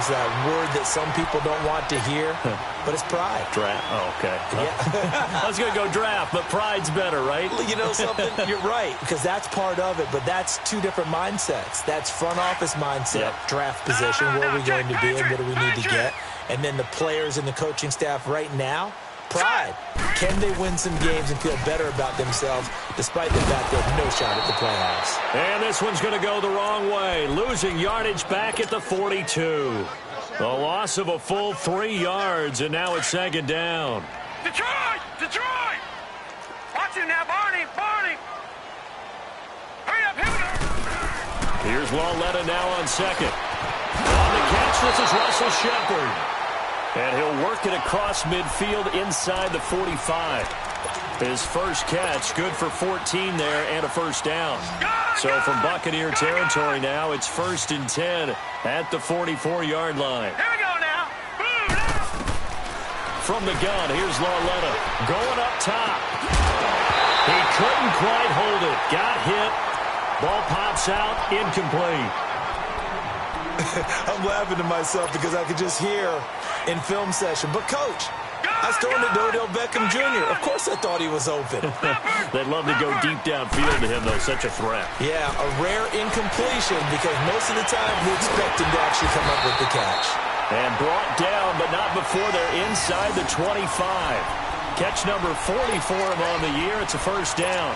use that word that some people don't want to hear, but it's pride. Draft. Oh, okay. Yeah. I was going to go draft, but pride's better, right? You know something? You're right, because that's part of it, but that's two different mindsets. That's front office mindset, draft position, where are we going to be and what do we need to get? And then the players and the coaching staff right now, pride. Can they win some games and feel better about themselves despite the fact they have no shot at the playoffs? And this one's going to go the wrong way. Losing yardage back at the 42. A loss of a full 3 yards, and now it's second down. Detroit! Detroit! Watch him now, Barney! Barney! Hurry up, here we go! Here's Lauletta now on second. On the catch, this is Russell Shepard. And he'll work it across midfield inside the 45. His first catch, good for 14 there and a first down. So from Buccaneer territory now, it's 1st and 10 at the 44-yard line. Here we go now. From the gun, here's Lauletta going up top. He couldn't quite hold it. Got hit. Ball pops out, incomplete. I'm laughing to myself because I could just hear in film session, but Coach, I was throwing it to Odell Beckham Jr. Of course I thought he was open. They'd love to go deep downfield to him, though. Such a threat. Yeah, a rare incompletion because most of the time we expect him to actually come up with the catch. And brought down, but not before they're inside the 25. Catch number 40 for him on the year. It's a first down.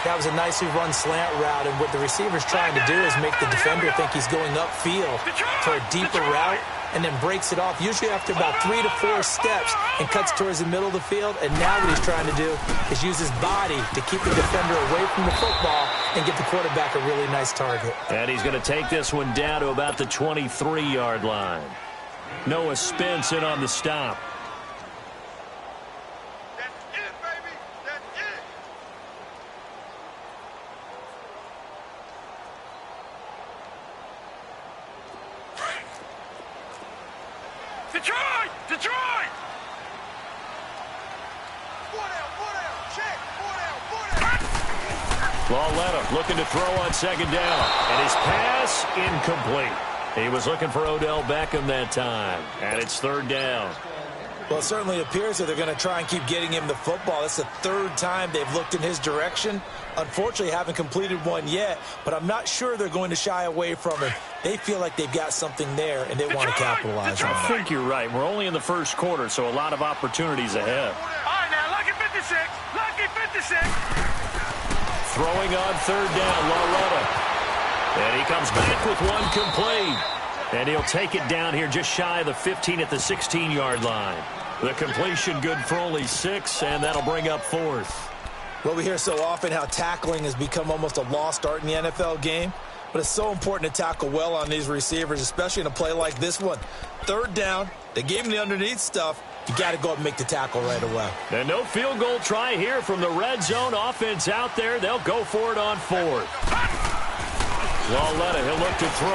That was a nicely run slant route, and what the receiver's trying to do is make the defender think he's going upfield for a deeper route, and then breaks it off, usually after about 3 to 4 steps, and cuts towards the middle of the field. And now what he's trying to do is use his body to keep the defender away from the football and get the quarterback a really nice target. And he's going to take this one down to about the 23-yard line. Noah Spence in on the stop. Detroit! Detroit! Lauletta looking to throw on second down. And his pass incomplete. He was looking for Odell Beckham that time. And it's third down. Well, it certainly appears that they're going to try and keep getting him the football. That's the third time they've looked in his direction. Unfortunately, haven't completed one yet, but I'm not sure they're going to shy away from him. They feel like they've got something there, and they want to capitalize on it. I think you're right. We're only in the first quarter, so a lot of opportunities ahead. All right, now, lucky 56. Lucky 56. Throwing on third down, Lauletta. And he comes back with one complete. And he'll take it down here just shy of the 15 at the 16-yard line. The completion good for only 6, and that'll bring up 4th. Well, we hear so often how tackling has become almost a lost art in the NFL game, but it's so important to tackle well on these receivers, especially in a play like this one. Third down, they gave him the underneath stuff. You got to go up and make the tackle right away. And no field goal try here from the red zone. Offense out there. They'll go for it on 4th. Lauletta, he'll look to throw.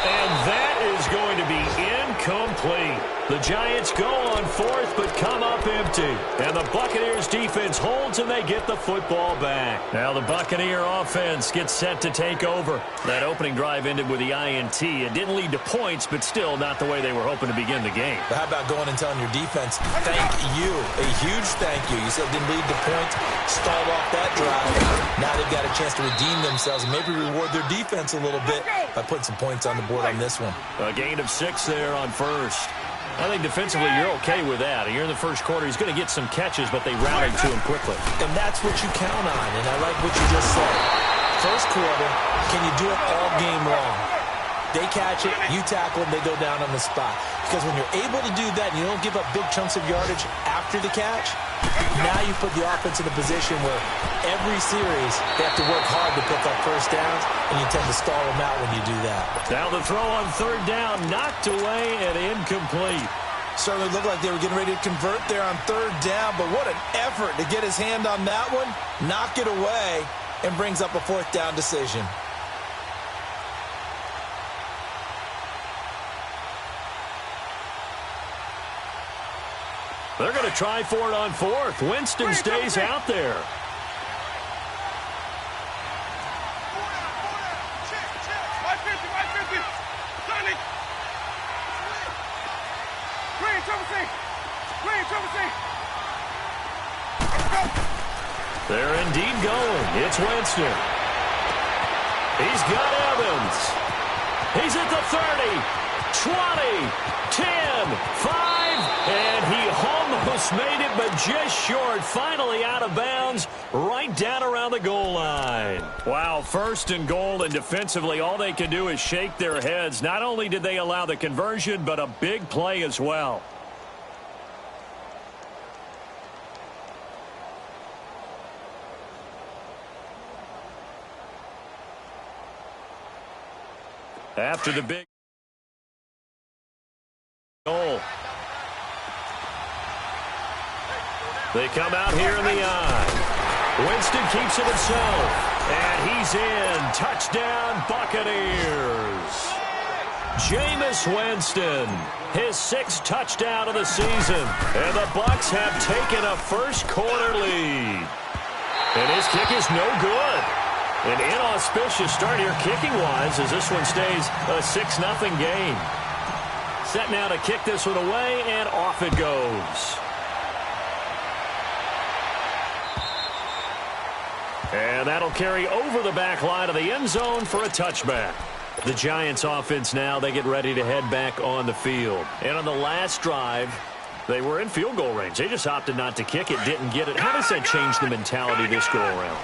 And that is going to be incomplete. The Giants go on 4th, but come up empty. And the Buccaneers defense holds, and they get the football back. Now the Buccaneer offense gets set to take over. That opening drive ended with the INT. It didn't lead to points, but still not the way they were hoping to begin the game. But how about going and telling your defense, thank you, a huge thank you. You said it didn't lead to points, stalled off that drive. Now they've got a chance to redeem themselves and maybe reward their defense a little bit by putting some points on the board on this one. A gain of 6 there on first. I think defensively you're okay with that. You're in the first quarter. He's going to get some catches, but they rallied to him quickly. And that's what you count on, and I like what you just said. First quarter, can you do it all game long? They catch it, you tackle them, they go down on the spot. Because when you're able to do that and you don't give up big chunks of yardage after the catch, now you put the offense in a position where every series they have to work hard to pick up first downs, and you tend to stall them out when you do that. Now the throw on third down, knocked away and incomplete. Certainly looked like they were getting ready to convert there on third down, but what an effort to get his hand on that one, knock it away, and brings up a fourth down decision. They're going to try for it on 4th. Winston stays out there. They're indeed going. It's Winston. He's got Evans. He's at the 30, 20, 10, 5, and he almost made it, but just short. Finally out of bounds, right down around the goal line. Wow, first and goal, and defensively, all they can do is shake their heads. Not only did they allow the conversion, but a big play as well. After the big goal. They come out here in the eye. Winston keeps it himself. And he's in. Touchdown, Buccaneers. Jameis Winston, his 6th touchdown of the season. And the Bucs have taken a first-quarter lead. And his kick is no good. An inauspicious start here kicking-wise as this one stays a 6-0 game. Set now to kick this one away, and off it goes. And that'll carry over the back line of the end zone for a touchback. The Giants offense now, they get ready to head back on the field. And on the last drive, they were in field goal range. They just opted not to kick it, didn't get it. How does that change the mentality this go-around?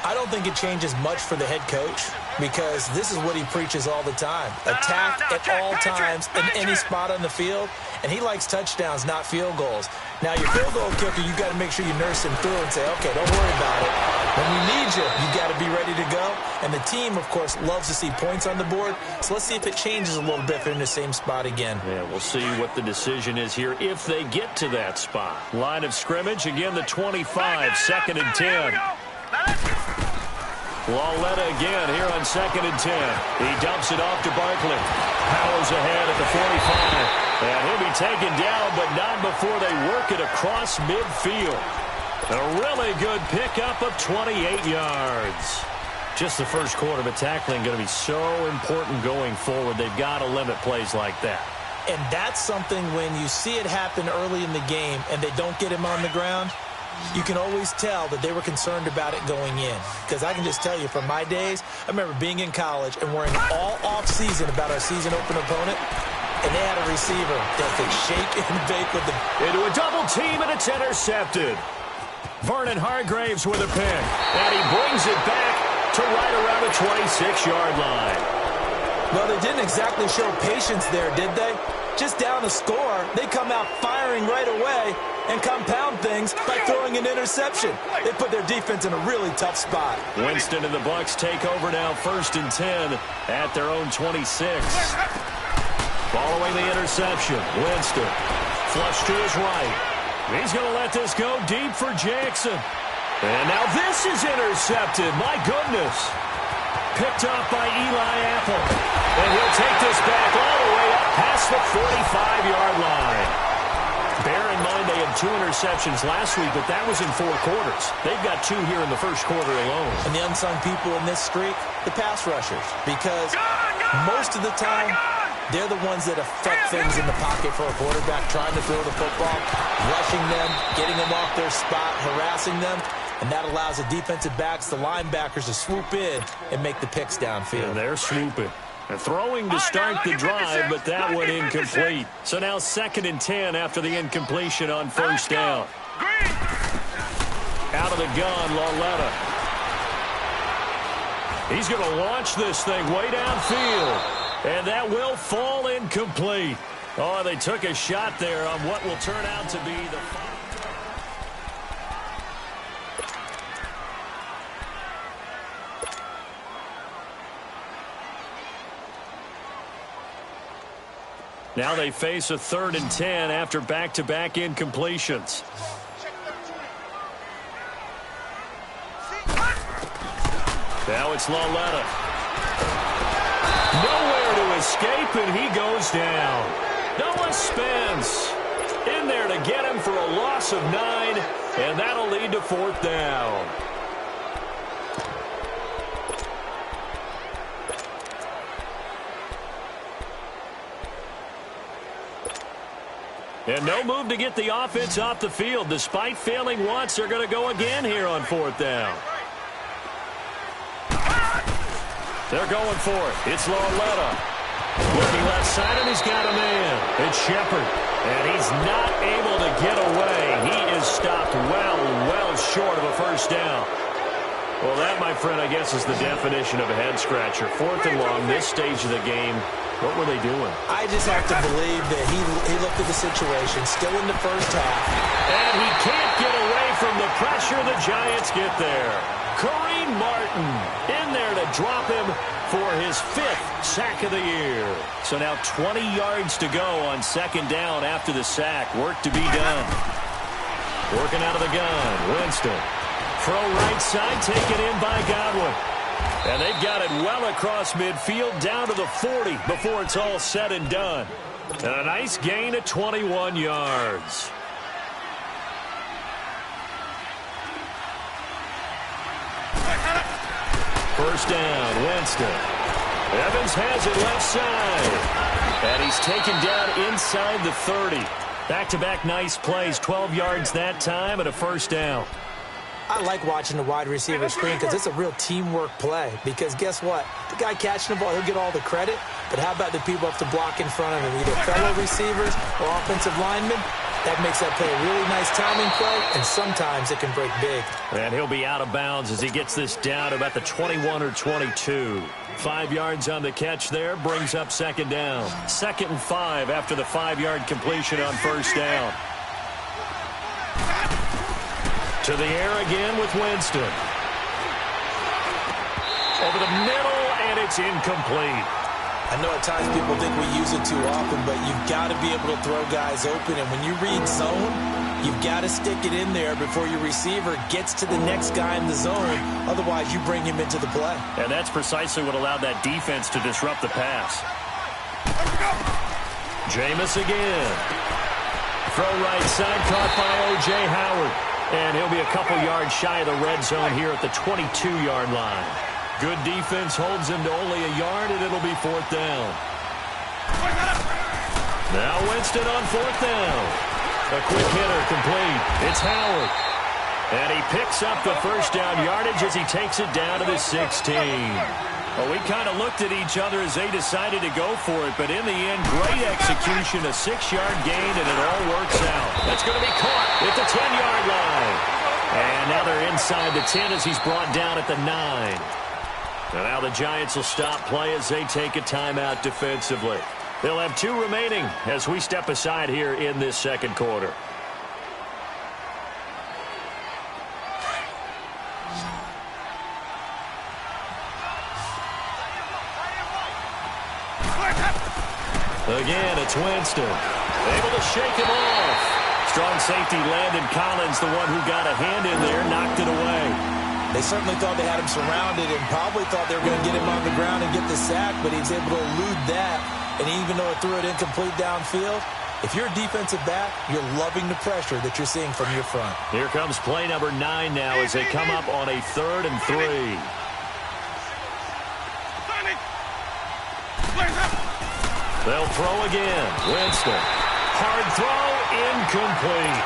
I don't think it changes much for the head coach because this is what he preaches all the time. Attack at all times in any spot on the field, and he likes touchdowns, not field goals. Now, your field goal kicker, you got to make sure you nurse him through and say, okay, don't worry about it. When we need you, you got to be ready to go. And the team, of course, loves to see points on the board. So let's see if it changes a little bit if they're in the same spot again. Yeah, we'll see what the decision is here if they get to that spot. Line of scrimmage, again, the 25, 2nd and 10. Lauletta again here on 2nd and 10. He dumps it off to Barkley. Powers ahead at the 45. And he'll be taken down, but not before they work it across midfield. A really good pickup of 28 yards. Just the first quarter, but tackling going to be so important going forward. They've got to limit plays like that. And that's something when you see it happen early in the game and they don't get him on the ground, you can always tell that they were concerned about it going in. Because I can just tell you, from my days, I remember being in college and worrying all off-season about our season-open opponent, and they had a receiver that could shake and bake with them. Into a double team, and it's intercepted. Vernon Hargraves with a pick, and he brings it back to right around the 26-yard line. Well, they didn't exactly show patience there, did they? Just down a score, they come out firing right away and compound things by throwing an interception. They put their defense in a really tough spot. Winston and the Bucs take over now, 1st and 10 at their own 26. Following the interception, Winston flush to his right. He's going to let this go deep for Jackson. And now this is intercepted. My goodness. Picked up by Eli Apple. And he'll take this back all the way up past the 45-yard line. Bear in mind they had 2 interceptions last week, but that was in 4 quarters. They've got 2 here in the first quarter alone. And the unsung people in this streak, the pass rushers. Because most of the time, they're the ones that affect things in the pocket for a quarterback, trying to throw the football, rushing them, getting them off their spot, harassing them. And that allows the defensive backs, the linebackers, to swoop in and make the picks downfield. And they're swooping. They're throwing to start the drive, but that one incomplete. So now 2nd and 10 after the incompletion on 1st down. Out of the gun, Lauletta. He's going to launch this thing way downfield. And that will fall incomplete. Oh, they took a shot there on what will turn out to be the final. Now they face a 3rd and 10 after back-to-back incompletions. Now it's Lauletta. Nowhere to escape, and he goes down. Noah Spence in there to get him for a loss of 9, and that'll lead to 4th down. And no move to get the offense off the field. Despite failing once, they're going to go again here on 4th down. They're going for it. It's Lauletta. Looking left side, and he's got a man. It's Shepard. And he's not able to get away. He is stopped well short of a first down. Well, that, my friend, I guess is the definition of a head-scratcher. 4th and long, this stage of the game. What were they doing? I just have to believe that he looked at the situation, still in the first half. And he can't get away from the pressure. The Giants get there. Kareem Martin in there to drop him for his 5th sack of the year. So now 20 yards to go on 2nd down after the sack. Work to be done. Working out of the gun, Winston. Throw right side, taken in by Godwin. And they've got it well across midfield, down to the 40 before it's all said and done. And a nice gain of 21 yards. First down, Winston. Evans has it left side. And he's taken down inside the 30. Back-to-back nice plays, 12 yards that time and a first down. I like watching the wide receiver screen because it's a real teamwork play. Because guess what? The guy catching the ball, he'll get all the credit. But how about the people up to block in front of him? Either fellow receivers or offensive linemen. That makes that play a really nice timing play, and sometimes it can break big. And he'll be out of bounds as he gets this down to about the 21 or 22. 5 yards on the catch there, brings up 2nd down. 2nd and 5 after the 5-yard completion on first down. To the air again with Winston. Over the middle, and it's incomplete. I know at times people think we use it too often, but you've got to be able to throw guys open. And when you read zone, you've got to stick it in there before your receiver gets to the next guy in the zone. Otherwise, you bring him into the play. And that's precisely what allowed that defense to disrupt the pass. Jameis again. Throw right side, caught by O.J. Howard. And he'll be a couple yards shy of the red zone here at the 22-yard line. Good defense holds him to only a yard, and it'll be 4th down. Now Winston on 4th down. A quick hitter complete. It's Howard. And he picks up the first down yardage as he takes it down to the 16. Well, we kind of looked at each other as they decided to go for it, but in the end, great execution, a 6-yard gain, and it all works out. That's going to be caught at the 10-yard line. And now they're inside the 10 as he's brought down at the 9. And now the Giants will stop play as they take a timeout defensively. They'll have 2 remaining as we step aside here in this 2nd quarter. Again, it's Winston. Able to shake him off. Strong safety Landon Collins, the one who got a hand in there, knocked it away. They certainly thought they had him surrounded and probably thought they were going to get him on the ground and get the sack, but he was able to elude that. And even though it threw it incomplete downfield, if you're a defensive back, you're loving the pressure that you're seeing from your front. Here comes play number 9 now as they come up on a 3rd and 3. They'll throw again. Winston. Hard throw, incomplete.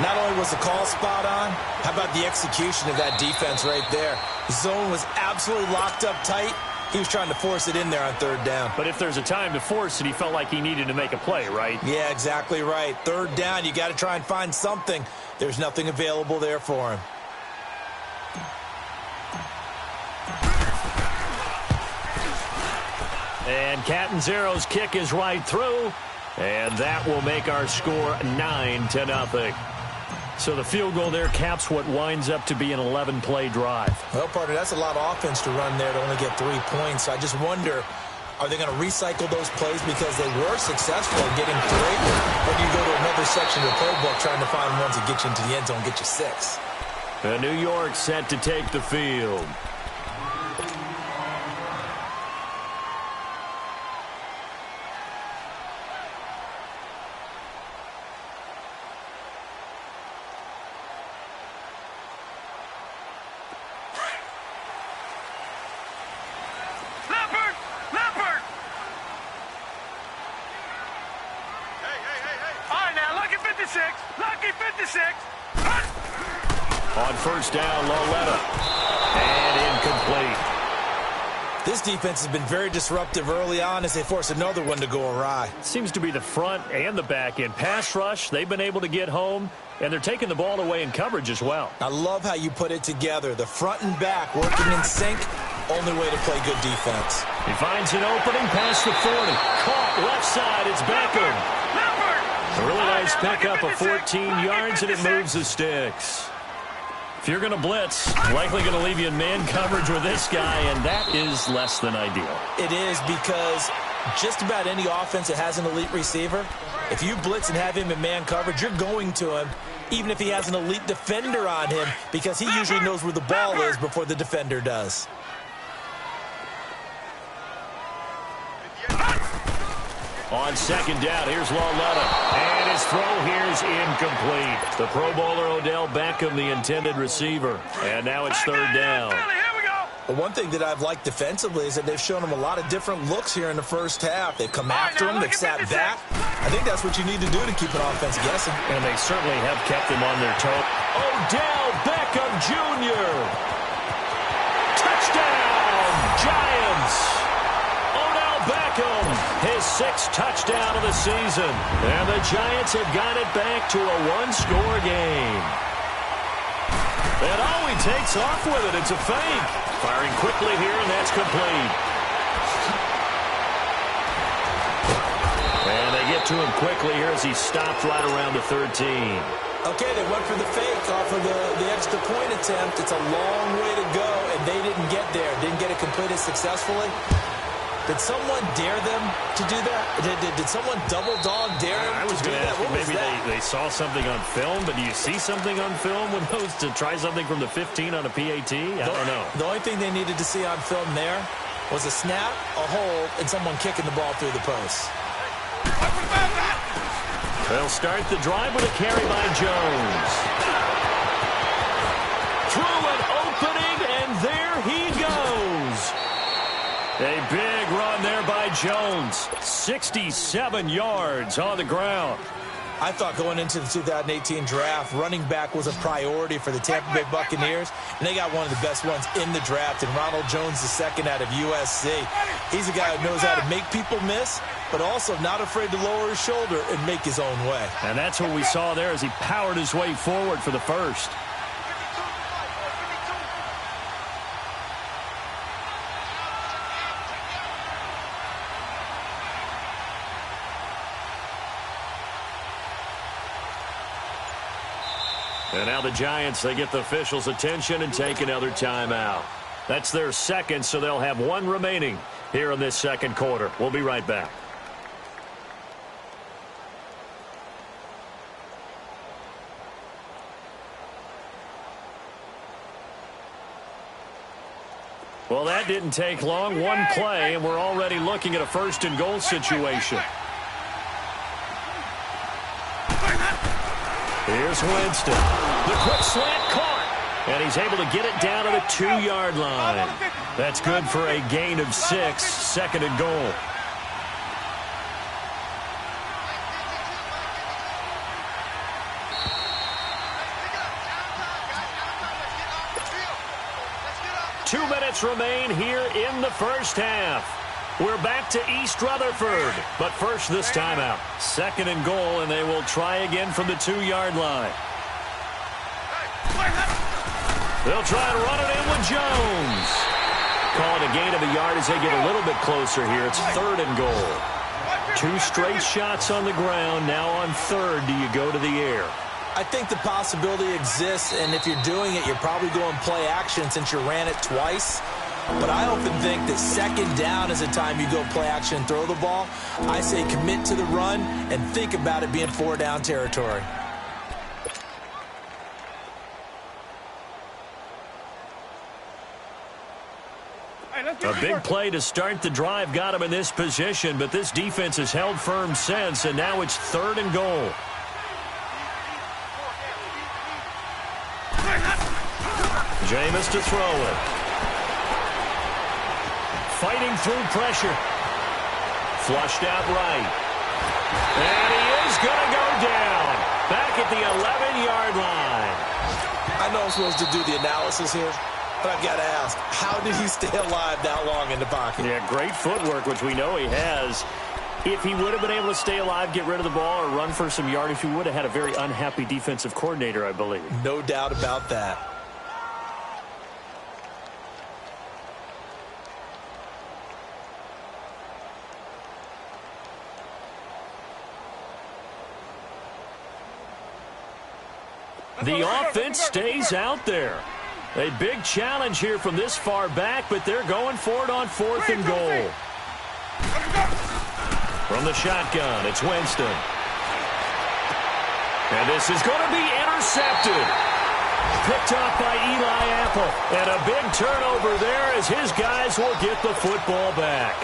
Not only was the call spot on, how about the execution of that defense right there? The zone was absolutely locked up tight. He was trying to force it in there on 3rd down. But if there's a time to force it, he felt like he needed to make a play, right? Yeah, exactly right. 3rd down, you got to try and find something. There's nothing available there for him. And Catanzaro's kick is right through. And that will make our score 9-0. So the field goal there caps what winds up to be an 11-play drive. Well, partner, that's a lot of offense to run there to only get 3 points. I just wonder, are they going to recycle those plays because they were successful in getting 3? Or do you go to another section of the playbook trying to find ones that get you into the end zone and get you 6? And New York set to take the field. All right, now 56. Lucky 56. On first down, Loletta. And incomplete. This defense has been very disruptive early on as they force another one to go awry. Seems to be the front and the back end. Pass rush, they've been able to get home, and they're taking the ball away in coverage as well. I love how you put it together. The front and back working in sync, only way to play good defense. He finds an opening past the 40. Caught left side, it's Beckham. A really nice pickup of 14 yards, and it moves the sticks. If you're going to blitz, likely going to leave you in man coverage with this guy, and that is less than ideal. It is, because just about any offense that has an elite receiver, if you blitz and have him in man coverage, you're going to him, even if he has an elite defender on him, because he usually knows where the ball is before the defender does. On second down, here's Loletta. And his throw here's incomplete. The Pro Bowler Odell Beckham, the intended receiver. And now it's third down. Well, one thing that I've liked defensively is that they've shown him a lot of different looks here in the first half. They've come after him, they've sat back. I think that's what you need to do to keep an offense guessing. And they certainly have kept him on their toe. Odell Beckham Jr. Touchdown, Giants. Beckham, his 6th touchdown of the season. And the Giants have got it back to a one-score game. And he takes off with it. It's a fake. Firing quickly here, and that's complete. And they get to him quickly here as he stopped right around the 13. Okay, they went for the fake off of the extra point attempt. It's a long way to go, and they didn't get there. Didn't get it completed successfully. Did someone dare them to do that? Did someone double dog dare them to do that? What was maybe that? they saw something on film, but do you see something on film when those to try something from the 15 on a PAT? I don't know. The only thing they needed to see on film there was a snap, a hold, and someone kicking the ball through the post. They'll start the drive with a carry by Jones. Through an opening, and there he goes. A big run there by Jones. 67 yards on the ground. I thought going into the 2018 draft, running back was a priority for the Tampa Bay Buccaneers, and they got one of the best ones in the draft, and Ronald Jones II out of USC. He's a guy who knows how to make people miss, but also not afraid to lower his shoulder and make his own way. And that's what we saw there as he powered his way forward for the first. And now the Giants, they get the officials' attention and take another timeout. That's their second, so they'll have one remaining here in this second quarter. We'll be right back. Well, that didn't take long. One play, and we're already looking at a first-and-goal situation. Here's Winston. The quick slant caught. And he's able to get it down to the 2-yard line. That's good for a gain of 6, second and goal. Two minutes remain here in the first half. We're back to East Rutherford, but first this timeout. Second and goal, and they will try again from the 2-yard line. They'll try to run it in with Jones. Call it a gain of a yard as they get a little bit closer here. It's third and goal. 2 straight shots on the ground. Now on third, do you go to the air? I think the possibility exists, and if you're doing it, you're probably going play action since you ran it twice. But I often think that second down is the time you go play action and throw the ball. I say commit to the run and think about it being 4-down territory. A big play to start the drive got him in this position, but this defense has held firm since, and now it's third and goal. Jameis to throw it. Fighting through pressure. Flushed out right. And he is going to go down. I know I'm supposed to do the analysis here, but I've got to ask, how did he stay alive that long in the pocket? Yeah, great footwork, which we know he has. If he would have been able to stay alive, get rid of the ball, or run for some yardage, he would have had a very unhappy defensive coordinator, I believe. No doubt about that. The offense stays out there. A big challenge here from this far back, but they're going for it on 4th and goal. From the shotgun, it's Winston. And this is going to be intercepted. Picked off by Eli Apple. And a big turnover there as his guys will get the football back.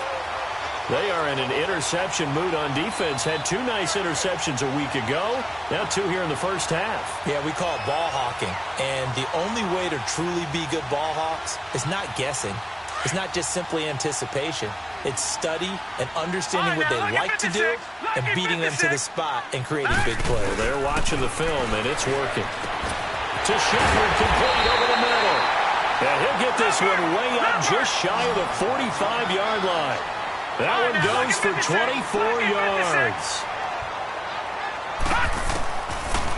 They are in an interception mood on defense. Had 2 nice interceptions a week ago. Now 2 here in the first half. Yeah, we call it ball hawking. And the only way to truly be good ball hawks is not guessing. It's not just simply anticipation. It's study and understanding what they like to do and beating them to the spot and creating big plays. Well, they're watching the film, and it's working. To Shepard, complete over the middle. And he'll get this one way up just shy of the 45-yard line. That one goes for 24 yards.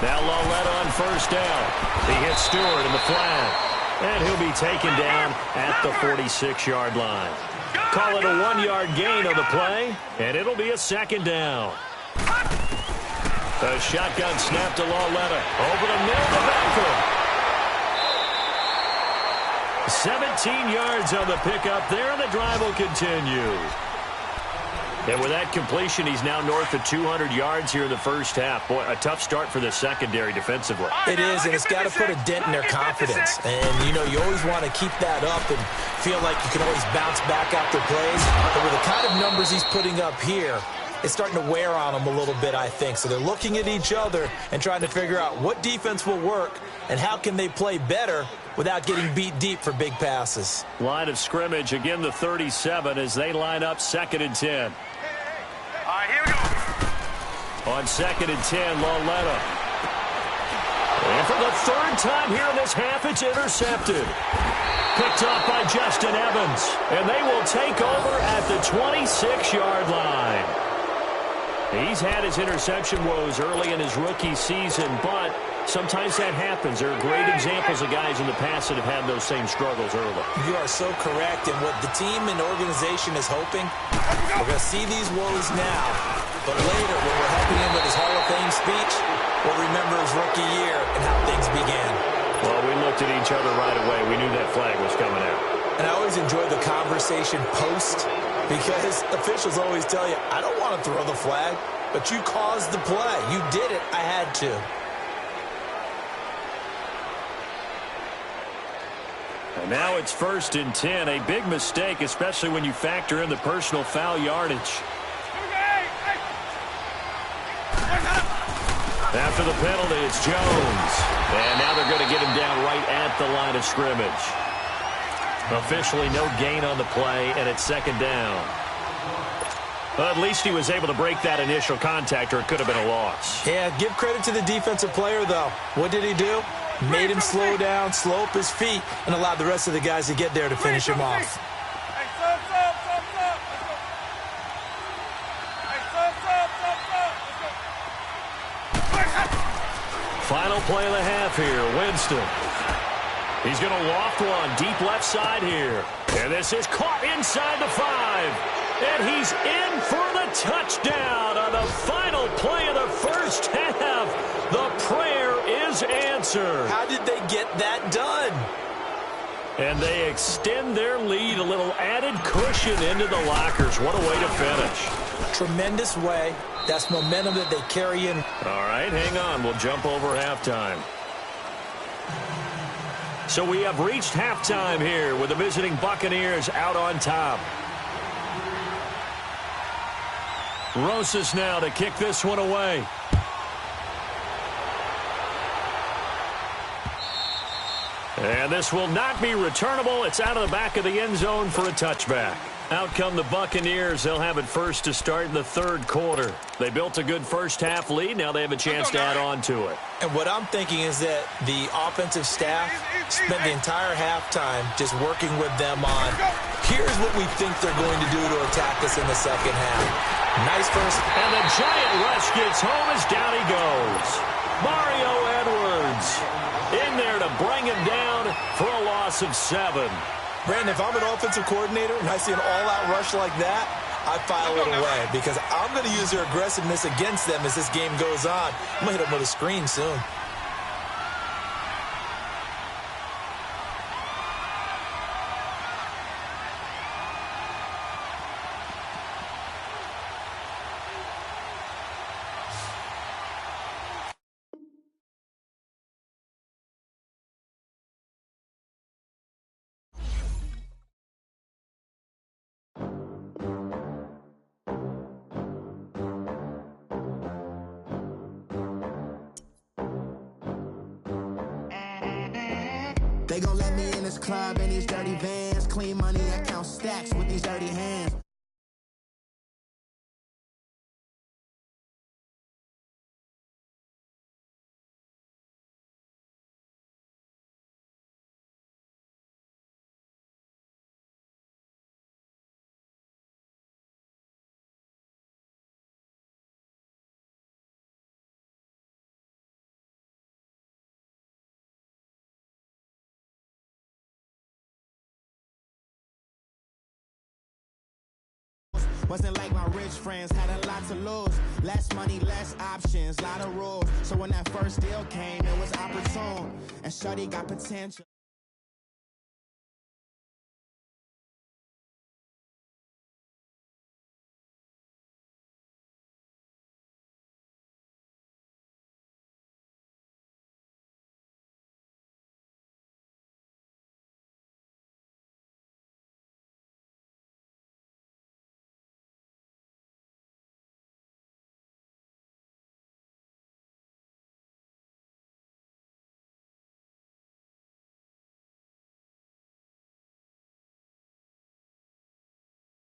Now Loletta on first down. He hits Stewart in the flat. And he'll be taken down at the 46-yard line. Call it a 1-yard gain on the play, and it'll be a 2nd down. The shotgun snap to Loletta. Over the middle to Beckham. 17 yards on the pickup there, and the drive will continue. And with that completion, he's now north of 200 yards here in the first half. Boy, a tough start for the secondary defensively. It is, and it's got to put a dent in their confidence. And, you know, you always want to keep that up and feel like you can always bounce back after plays. But with the kind of numbers he's putting up here, it's starting to wear on them a little bit, I think. So they're looking at each other and trying to figure out what defense will work and how can they play better without getting beat deep for big passes. Line of scrimmage, again the 37 as they line up 2nd and 10. All right, here we go. On 2nd and 10, Loletta. And for the 3rd time here in this half, it's intercepted. Picked off by Justin Evans. And they will take over at the 26-yard line. He's had his interception woes early in his rookie season, but sometimes that happens. There are great examples of guys in the past that have had those same struggles early. You are so correct. And what the team and organization is hoping, we're going to see these woes now. But later, when we're helping him with his Hall of Fame speech, we'll remember his rookie year and how things began. Well, we looked at each other right away. We knew that flag was coming out. And I always enjoy the conversation post because officials always tell you, I don't want to throw the flag, but you caused the play. You did it. I had to. And now it's 1st and 10. A big mistake, especially when you factor in the personal foul yardage. After the penalty, it's Jones. And now they're going to get him down right at the line of scrimmage. Officially no gain on the play, and it's 2nd down. Well, at least he was able to break that initial contact, or it could have been a loss. Yeah, give credit to the defensive player, though. What did he do? Made him slow down, slow up his feet, and allowed the rest of the guys to get there to finish him off. Final play of the half here, Winston. He's going to loft one deep left side here. And this is caught inside the 5. And he's in for the touchdown on the final play of the first half. The prayer is answered. How did they get that done? And they extend their lead, a little added cushion into the lockers. What a way to finish. Tremendous way. That's momentum that they carry in. All right, hang on. We'll jump over halftime. So we have reached halftime here with the visiting Buccaneers out on top. Rosas now to kick this one away. And this will not be returnable. It's out of the back of the end zone for a touchback. Out come the Buccaneers. They'll have it first to start in the third quarter. They built a good first-half lead. Now they have a chance to add on to it. And what I'm thinking is that the offensive staff spent the entire halftime just working with them on, here's what we think they're going to do to attack us in the second half. Nice first. And the Giant rush gets home as down he goes. Mario Edwards in there to bring him down for a loss of 7. Brandon, if I'm an offensive coordinator and I see an all-out rush like that, I file it away because I'm going to use their aggressiveness against them as this game goes on. I'm going to hit them with a screen soon. They gon' let me in this club in these dirty vans. Clean money, I count stacks with these dirty hands. Wasn't like my rich friends, had a lot to lose. Less money, less options, lot of rules. So when that first deal came, it was opportune. And shorty got potential.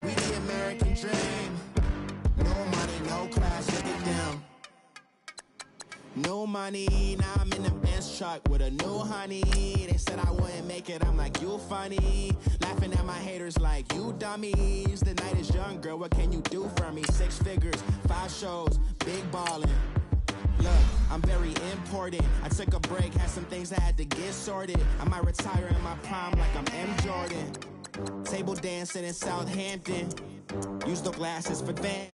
We the American dream. No money, no class, look at them. No money, now I'm in the Benz truck with a new honey. They said I wouldn't make it, I'm like, you funny. Laughing at my haters like, you dummies. The night is young, girl, what can you do for me? 6 figures, 5 shows, big ballin'. Look, I'm very important. I took a break, had some things I had to get sorted. I might retire in my prime like I'm M. Jordan. Table dancing in Southampton. Use the glasses for dance.